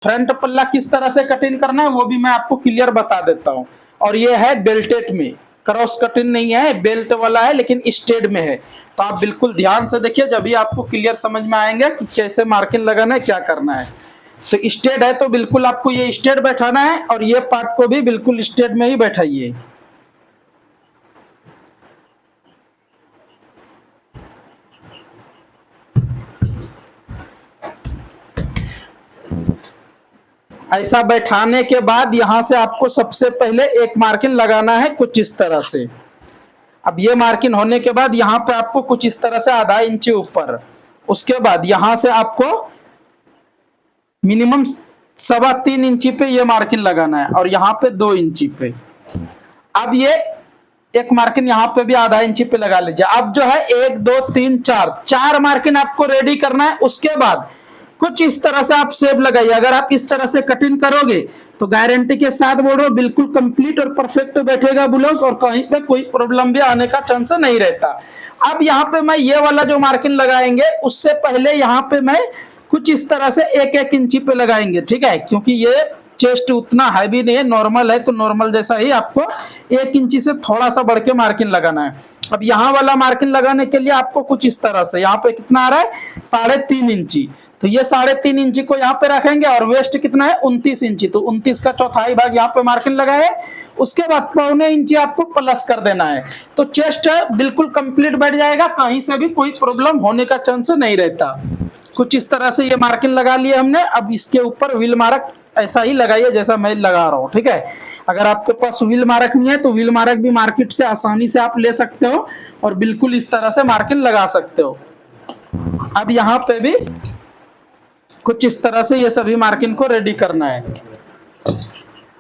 Front पल्ला किस तरह से कटिंग करना है वो भी मैं आपको क्लियर बता देता हूँ। और ये है बेल्टेड में, क्रॉस कटिंग नहीं है, बेल्ट वाला है लेकिन स्टेड में है। तो आप बिल्कुल ध्यान से देखिए, जब भी आपको क्लियर समझ में आएंगे कि कैसे मार्किंग लगाना है, क्या करना है। तो स्टेड है तो बिल्कुल आपको ये स्टेड बैठाना है और ये पार्ट को भी बिल्कुल स्टेड में ही बैठाइए। ऐसा बैठाने के बाद यहां से आपको सबसे पहले एक मार्किंग लगाना है कुछ इस तरह से। अब ये मार्किंग होने के बाद यहाँ पे आपको कुछ इस तरह से आधा इंच ऊपर, उसके बाद यहां से आपको मिनिमम 3.25 इंची पे ये मार्किंग लगाना है और यहाँ पे 2 इंची पे। अब ये एक मार्किंग यहाँ पे भी आधा इंची पे लगा लीजिए। अब जो है 1 2 3 4 मार्किंग आपको रेडी करना है। उसके बाद कुछ इस तरह से आप शेप लगाइए। अगर आप इस तरह से कटिंग करोगे तो गारंटी के साथ बोल रहा हूं बिल्कुल कंप्लीट और परफेक्ट बैठेगा ब्लाउज, और कहीं पे कोई प्रॉब्लम भी आने का चांस नहीं रहता। अब यहाँ पे मैं ये वाला जो मार्किंग लगाएंगे उससे पहले यहाँ पे मैं कुछ इस तरह से 1-1 इंची पे लगाएंगे, ठीक है, क्योंकि ये चेस्ट उतना हैवी नहीं है, नॉर्मल है, तो नॉर्मल जैसा ही आपको 1 इंची से थोड़ा सा बढ़ के मार्किंग लगाना है। अब यहाँ वाला मार्किंग लगाने के लिए आपको कुछ इस तरह से, यहाँ पे कितना आ रहा है 3.5 इंची, तो ये 3.5 इंची को यहाँ पे रखेंगे और वेस्ट कितना है 29 इंची, तो 29 का चौथाई भाग यहाँ पे मार्किंग लगाए। उसके बाद 1.25 इंची आपको प्लस कर देना है, तो चेस्ट बिल्कुल कंप्लीट बैठ जाएगा, कहीं से भी कोई प्रॉब्लम होने का चांस नहीं रहता। कुछ इस तरह से ये मार्किंग लगा लिए हमने। अब इसके ऊपर व्हील मार्क ऐसा ही लगाइए जैसा मैं लगा रहा हूँ, ठीक है। अगर आपके पास व्हील मार्क नहीं है तो व्हील मार्क भी मार्केट से आसानी से आप ले सकते हो और बिल्कुल इस तरह से मार्किंग लगा सकते हो। अब यहाँ पे भी कुछ इस तरह से ये सभी मार्किंग को रेडी करना है।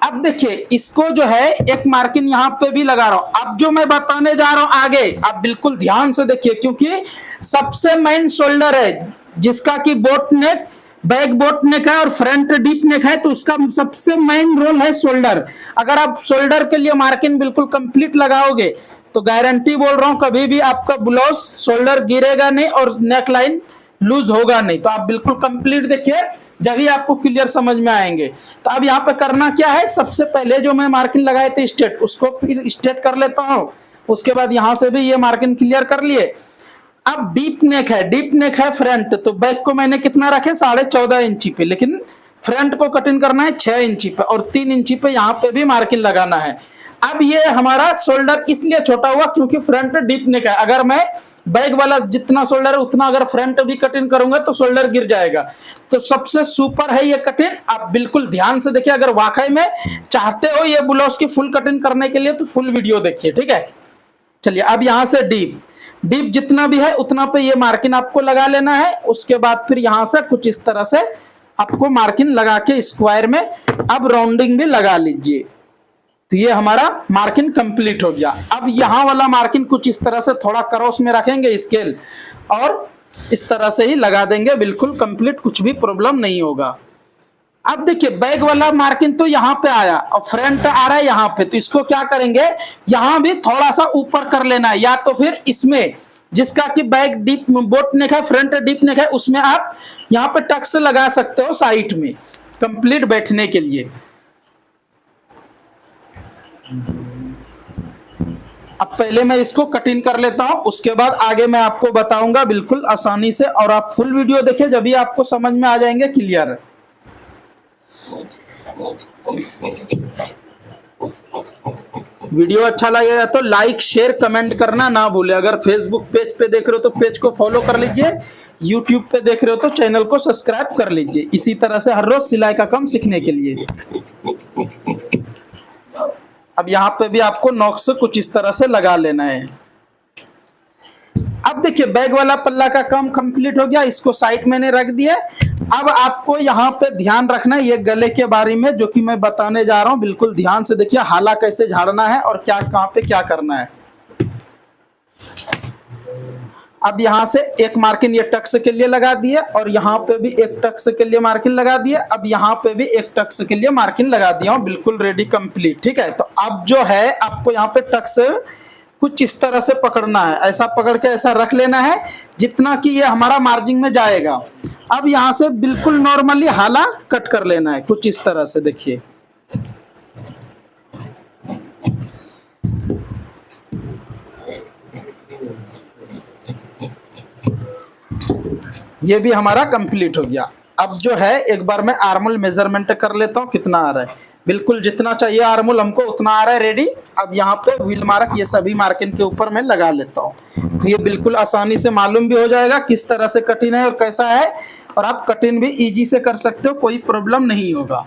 अब देखिए इसको जो है एक मार्किंग यहाँ पे भी लगा रहा हूं। अब जो मैं बताने जा रहा हूं आगे आप बिल्कुल ध्यान से देखिए, क्योंकि सबसे मेन शोल्डर है जिसका कि बोट नेक, बैक बोट नेक है और फ्रंट डीप नेक है, तो उसका सबसे मेन रोल है शोल्डर। अगर आप शोल्डर के लिए मार्किंग बिल्कुल कंप्लीट लगाओगे तो गारंटी बोल रहा हूं कभी भी आपका ब्लाउज शोल्डर गिरेगा नहीं और नेक लाइन लूज होगा नहीं। तो आप बिल्कुल कंप्लीट देखिए, जब ही आपको क्लियर समझ में आएंगे। तो अब यहाँ पे करना क्या है, सबसे पहले जो मैं मार्किंग लगाए थे स्ट्रेट, उसको फिर स्ट्रेट कर लेता हूँ। उसके बाद यहाँ से भी ये मार्किंग क्लियर कर लिए। अब डीप नेक है, डीप नेक है फ्रंट, तो बैक को मैंने कितना रखे 14.5 इंची पे, लेकिन फ्रंट को कटिंग करना है 6 इंची पे और 3 इंची पे यहाँ पे भी मार्किंग लगाना है। अब ये हमारा शोल्डर इसलिए छोटा हुआ क्योंकि फ्रंट डीप नेक है। अगर मैं बैक वाला जितना शोल्डर है उतना अगर फ्रंट भी कटिंग करूंगा तो शोल्डर गिर जाएगा। तो सबसे सुपर है ये कटिंग। आप बिल्कुल ध्यान से देखिए, अगर वाकई में चाहते हो ये ब्लाउज की फुल कटिंग करने के लिए तो फुल वीडियो देखिए, ठीक है। चलिए अब यहाँ से डीप जितना भी है उतना पे ये मार्किंग आपको लगा लेना है। उसके बाद फिर यहाँ से कुछ इस तरह से आपको मार्किंग लगा के स्क्वायर में अब राउंडिंग भी लगा लीजिए। तो ये हमारा मार्किंग कंप्लीट हो गया। अब यहाँ वाला मार्किंग कुछ इस तरह से थोड़ा क्रॉस में रखेंगे स्केल और इस तरह से ही लगा देंगे, बिल्कुल कंप्लीट, कुछ भी प्रॉब्लम नहीं होगा। अब देखिए बैक वाला मार्किंग तो यहाँ पे आया और फ्रंट आ रहा है यहाँ पे, तो इसको क्या करेंगे, यहाँ भी थोड़ा सा ऊपर कर लेना है, या तो फिर इसमें जिसका कि बैक डीप बोट नेक है, फ्रंट डीप नेक है, उसमें आप यहाँ पे टक्स लगा सकते हो साइड में कंप्लीट बैठने के लिए। अब पहले मैं इसको कटिंग कर लेता हूं, उसके बाद आगे मैं आपको बताऊंगा बिल्कुल आसानी से, और आप फुल वीडियो देखिए जब भी आपको समझ में आ जाएंगे क्लियर। वीडियो अच्छा लगेगा तो लाइक शेयर कमेंट करना ना भूले। अगर फेसबुक पेज पे देख रहे हो तो पेज को फॉलो कर लीजिए, यूट्यूब पे देख रहे हो तो चैनल को सब्सक्राइब कर लीजिए, इसी तरह से हर रोज सिलाई का काम सीखने के लिए। अब यहाँ पे भी आपको नॉक से कुछ इस तरह से लगा लेना है। अब देखिए बैग वाला पल्ला का काम कंप्लीट हो गया, इसको साइड मैंने रख दिया। अब आपको यहाँ पे ध्यान रखना है ये गले के बारे में जो कि मैं बताने जा रहा हूँ, बिल्कुल ध्यान से देखिए हाला कैसे झाड़ना है और क्या कहाँ पे क्या करना है। अब यहाँ से एक मार्किंग ये टक्स के लिए लगा दिए और यहाँ पे भी एक टक्स के लिए मार्किंग लगा दिए। अब यहाँ पे भी एक टक्स के लिए मार्किंग लगा दिया हूँ, बिल्कुल रेडी कंप्लीट, ठीक है। तो अब जो है आपको यहाँ पे टक्स कुछ इस तरह से पकड़ना है, ऐसा पकड़ के ऐसा रख लेना है जितना कि ये हमारा मार्जिन में जाएगा। अब यहाँ से बिल्कुल नॉर्मली हाला कट कर लेना है कुछ इस तरह से। देखिए ये भी हमारा कंप्लीट हो गया। अब जो है एक बार मैं आर्मोल मेजरमेंट कर लेता हूँ कितना आ रहा है। बिल्कुल जितना चाहिए आर्मोल हमको उतना आ रहा है रेडी। अब यहाँ पे व्हील मार्क ये सभी मार्किंग के ऊपर मैं लगा लेता हूँ, तो ये बिल्कुल आसानी से मालूम भी हो जाएगा किस तरह से कटिंग है और कैसा है, और आप कटिंग भी इजी से कर सकते हो, कोई प्रॉब्लम नहीं होगा।